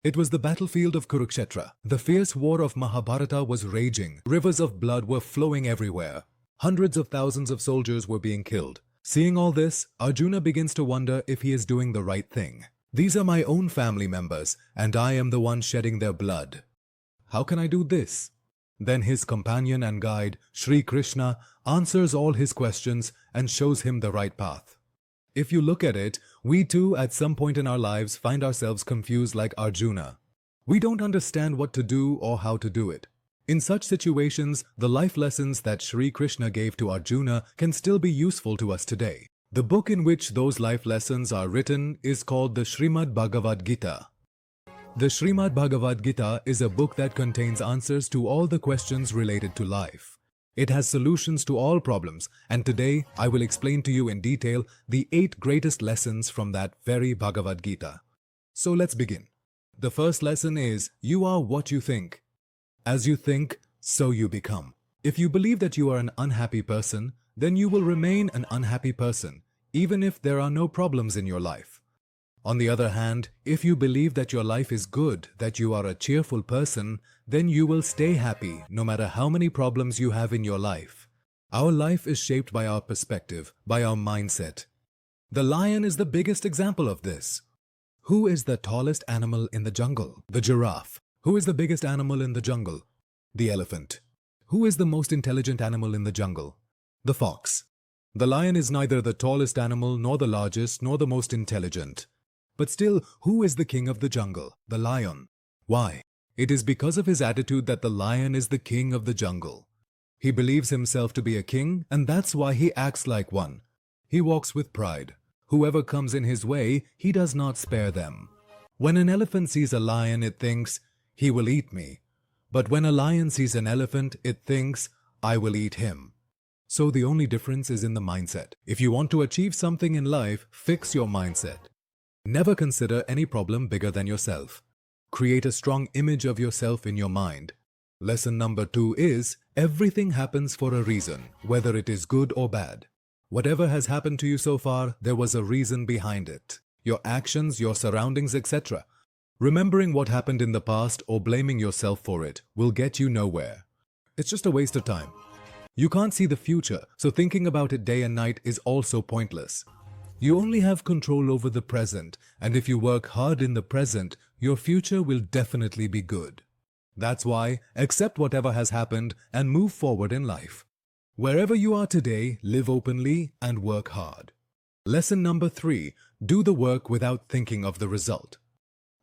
It was the battlefield of Kurukshetra. The fierce war of Mahabharata was raging. Rivers of blood were flowing everywhere. Hundreds of thousands of soldiers were being killed. Seeing all this, Arjuna begins to wonder if he is doing the right thing. These are my own family members, and I am the one shedding their blood. How can I do this? Then his companion and guide, Shri Krishna, answers all his questions and shows him the right path. If you look at it, we too at some point in our lives find ourselves confused like Arjuna. We don't understand what to do or how to do it. In such situations, the life lessons that Shri Krishna gave to Arjuna can still be useful to us today. The book in which those life lessons are written is called the Srimad Bhagwad Gita. The Srimad Bhagwad Gita is a book that contains answers to all the questions related to life. It has solutions to all problems, and today I will explain to you in detail the 8 greatest lessons from that very Bhagavad Gita. So let's begin. The first lesson is, you are what you think. As you think, so you become. If you believe that you are an unhappy person, then you will remain an unhappy person, even if there are no problems in your life. On the other hand, if you believe that your life is good, that you are a cheerful person, then you will stay happy no matter how many problems you have in your life. Our life is shaped by our perspective, by our mindset. The lion is the biggest example of this. Who is the tallest animal in the jungle? The giraffe. Who is the biggest animal in the jungle? The elephant. Who is the most intelligent animal in the jungle? The fox. The lion is neither the tallest animal, nor the largest, nor the most intelligent. But still, who is the king of the jungle? The lion. Why? It is because of his attitude that the lion is the king of the jungle. He believes himself to be a king, and that's why he acts like one. He walks with pride. Whoever comes in his way, he does not spare them. When an elephant sees a lion, it thinks, he will eat me. But when a lion sees an elephant, it thinks, I will eat him. So the only difference is in the mindset. If you want to achieve something in life, fix your mindset. Never consider any problem bigger than yourself. Create a strong image of yourself in your mind. Lesson number 2 is, everything happens for a reason, whether it is good or bad. Whatever has happened to you so far, there was a reason behind it. Your actions, your surroundings, etc. Remembering what happened in the past or blaming yourself for it will get you nowhere. It's just a waste of time. You can't see the future, so thinking about it day and night is also pointless. You only have control over the present, and if you work hard in the present, your future will definitely be good. That's why, accept whatever has happened and move forward in life. Wherever you are today, live openly and work hard. Lesson number 3, do the work without thinking of the result.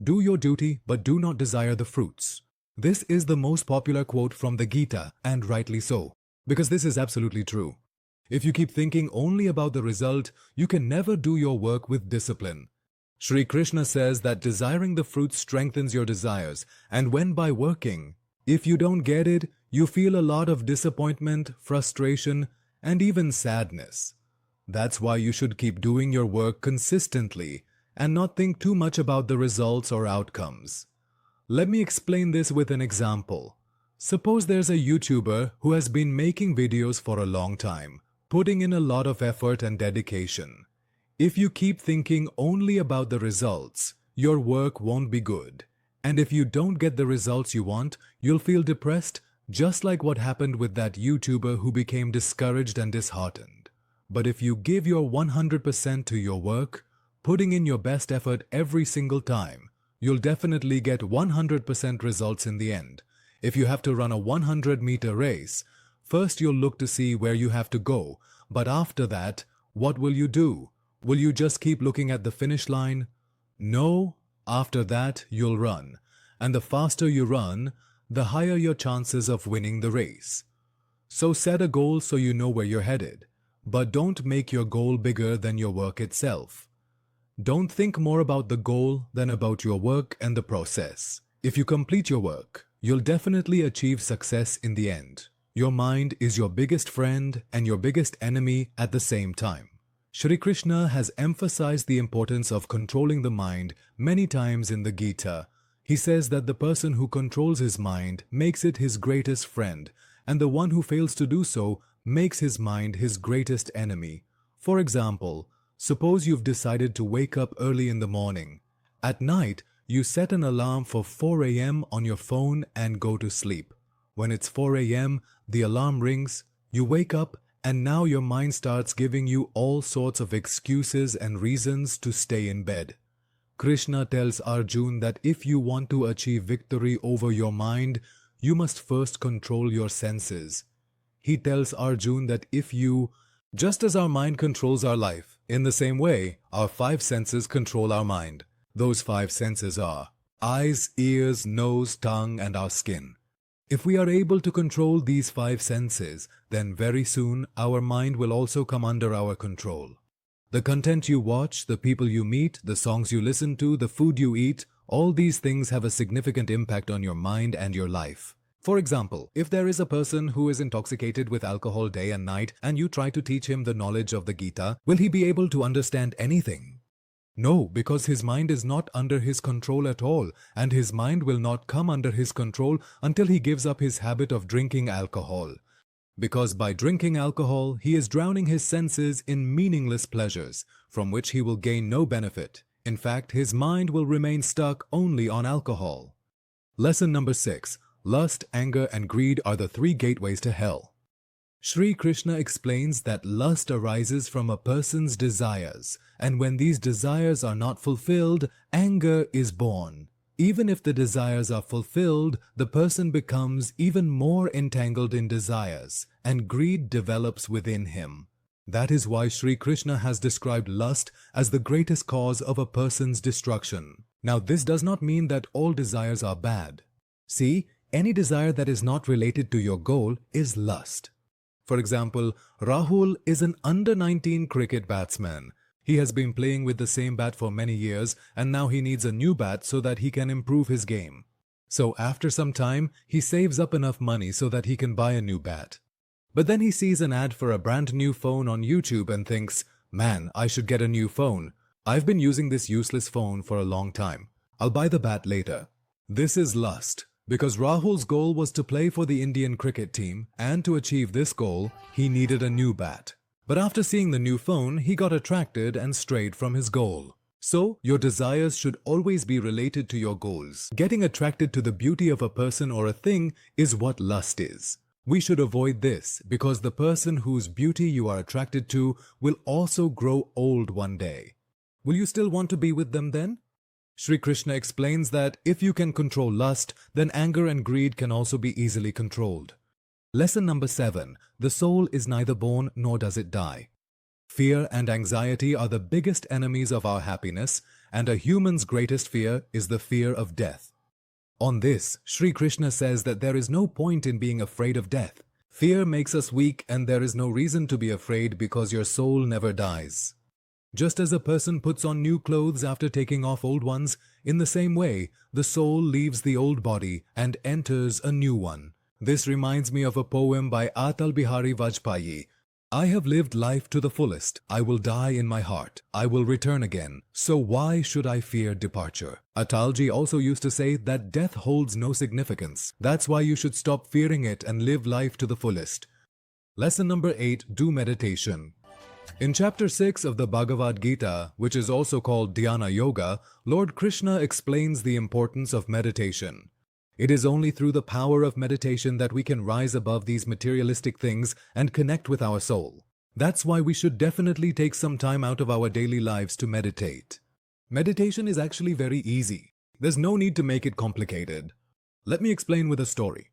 Do your duty, but do not desire the fruits. This is the most popular quote from the Gita, and rightly so, because this is absolutely true. If you keep thinking only about the result, you can never do your work with discipline. Shri Krishna says that desiring the fruit strengthens your desires, and when by working, if you don't get it, you feel a lot of disappointment, frustration, and even sadness. That's why you should keep doing your work consistently and not think too much about the results or outcomes. Let me explain this with an example. Suppose there's a YouTuber who has been making videos for a long time, putting in a lot of effort and dedication. If you keep thinking only about the results, your work won't be good. And if you don't get the results you want, you'll feel depressed, just like what happened with that YouTuber who became discouraged and disheartened. But if you give your 100% to your work, putting in your best effort every single time, you'll definitely get 100% results in the end. If you have to run a 100-meter race, first you'll look to see where you have to go, but after that, what will you do? Will you just keep looking at the finish line? No, after that you'll run. And the faster you run, the higher your chances of winning the race. So set a goal so you know where you're headed, but don't make your goal bigger than your work itself. Don't think more about the goal than about your work and the process. If you complete your work, you'll definitely achieve success in the end. Your mind is your biggest friend and your biggest enemy at the same time. Shri Krishna has emphasized the importance of controlling the mind many times in the Gita. He says that the person who controls his mind makes it his greatest friend, and the one who fails to do so makes his mind his greatest enemy. For example, suppose you've decided to wake up early in the morning. At night, You set an alarm for 4 a.m. on your phone and go to sleep. When it's 4 a.m., the alarm rings, you wake up, and now your mind starts giving you all sorts of excuses and reasons to stay in bed. Krishna tells Arjun that if you want to achieve victory over your mind, you must first control your senses. He tells Arjun that just as our mind controls our life, in the same way, our 5 senses control our mind. Those 5 senses are eyes, ears, nose, tongue, and our skin. If we are able to control these 5 senses, then very soon our mind will also come under our control. The content you watch, the people you meet, the songs you listen to, the food you eat, all these things have a significant impact on your mind and your life. For example, if there is a person who is intoxicated with alcohol day and night and you try to teach him the knowledge of the Gita, will he be able to understand anything? No, because his mind is not under his control at all, and his mind will not come under his control until he gives up his habit of drinking alcohol. Because by drinking alcohol, he is drowning his senses in meaningless pleasures, from which he will gain no benefit. In fact, his mind will remain stuck only on alcohol. Lesson number 6. Lust, anger, and greed are the 3 gateways to hell. Shri Krishna explains that lust arises from a person's desires, and when these desires are not fulfilled, anger is born. Even if the desires are fulfilled, the person becomes even more entangled in desires, and greed develops within him. That is why Shri Krishna has described lust as the greatest cause of a person's destruction. Now, this does not mean that all desires are bad. See, any desire that is not related to your goal is lust. For example, Rahul is an under-19 cricket batsman. He has been playing with the same bat for many years and now he needs a new bat so that he can improve his game. So after some time, he saves up enough money so that he can buy a new bat. But then he sees an ad for a brand new phone on YouTube and thinks, "Man, I should get a new phone. I've been using this useless phone for a long time. I'll buy the bat later." This is lust. Because Rahul's goal was to play for the Indian cricket team, and to achieve this goal, he needed a new bat. But after seeing the new phone, he got attracted and strayed from his goal. So, your desires should always be related to your goals. Getting attracted to the beauty of a person or a thing is what lust is. We should avoid this because the person whose beauty you are attracted to will also grow old one day. Will you still want to be with them then? Shri Krishna explains that if you can control lust, then anger and greed can also be easily controlled. Lesson number 7. The soul is neither born nor does it die. Fear and anxiety are the biggest enemies of our happiness, and a human's greatest fear is the fear of death. On this, Shri Krishna says that there is no point in being afraid of death. Fear makes us weak and there is no reason to be afraid because your soul never dies. Just as a person puts on new clothes after taking off old ones, in the same way, the soul leaves the old body and enters a new one. This reminds me of a poem by Atal Bihari Vajpayee. I have lived life to the fullest. I will die in my heart. I will return again. So why should I fear departure? Atalji also used to say that death holds no significance. That's why you should stop fearing it and live life to the fullest. Lesson number 8. Do meditation. In chapter 6 of the Bhagwad Gita, which is also called Dhyana Yoga, Lord Krishna explains the importance of meditation. It is only through the power of meditation that we can rise above these materialistic things and connect with our soul. That's why we should definitely take some time out of our daily lives to meditate. Meditation is actually very easy. There's no need to make it complicated. Let me explain with a story.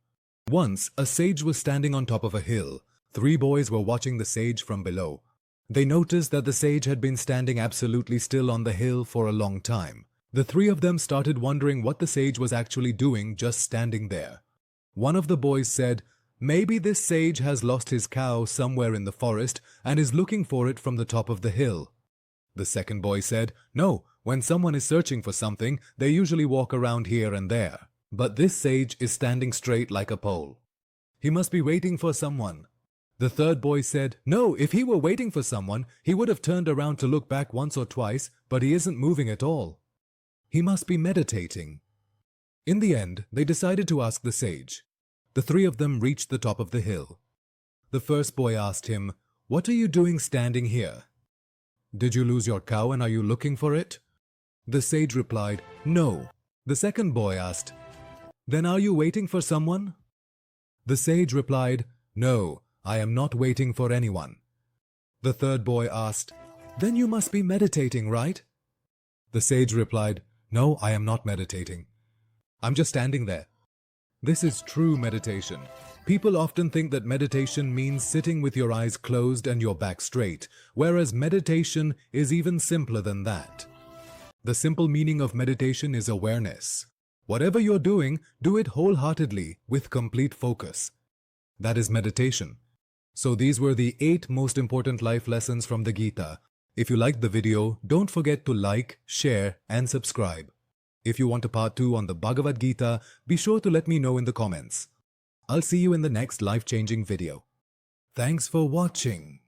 Once, a sage was standing on top of a hill. 3 boys were watching the sage from below. They noticed that the sage had been standing absolutely still on the hill for a long time. The 3 of them started wondering what the sage was actually doing just standing there. One of the boys said, "Maybe this sage has lost his cow somewhere in the forest and is looking for it from the top of the hill." The second boy said, "No, when someone is searching for something, they usually walk around here and there. But this sage is standing straight like a pole. He must be waiting for someone." The third boy said, "No, if he were waiting for someone, he would have turned around to look back once or twice, but he isn't moving at all. He must be meditating." In the end, they decided to ask the sage. The 3 of them reached the top of the hill. The first boy asked him, "What are you doing standing here? Did you lose your cow and are you looking for it?" The sage replied, "No, The second boy asked, "Then are you waiting for someone?" The sage replied, "No, I am not waiting for anyone." The third boy asked, "Then you must be meditating, right?" The sage replied, "No, I am not meditating. I'm just standing there." This is true meditation. People often think that meditation means sitting with your eyes closed and your back straight, whereas meditation is even simpler than that. The simple meaning of meditation is awareness. Whatever you're doing, do it wholeheartedly with complete focus. That is meditation. So these were the 8 most important life lessons from the Gita. If you liked the video, don't forget to like, share, and subscribe. If you want a part 2 on the Bhagavad Gita, be sure to let me know in the comments. I'll see you in the next life-changing video. Thanks for watching.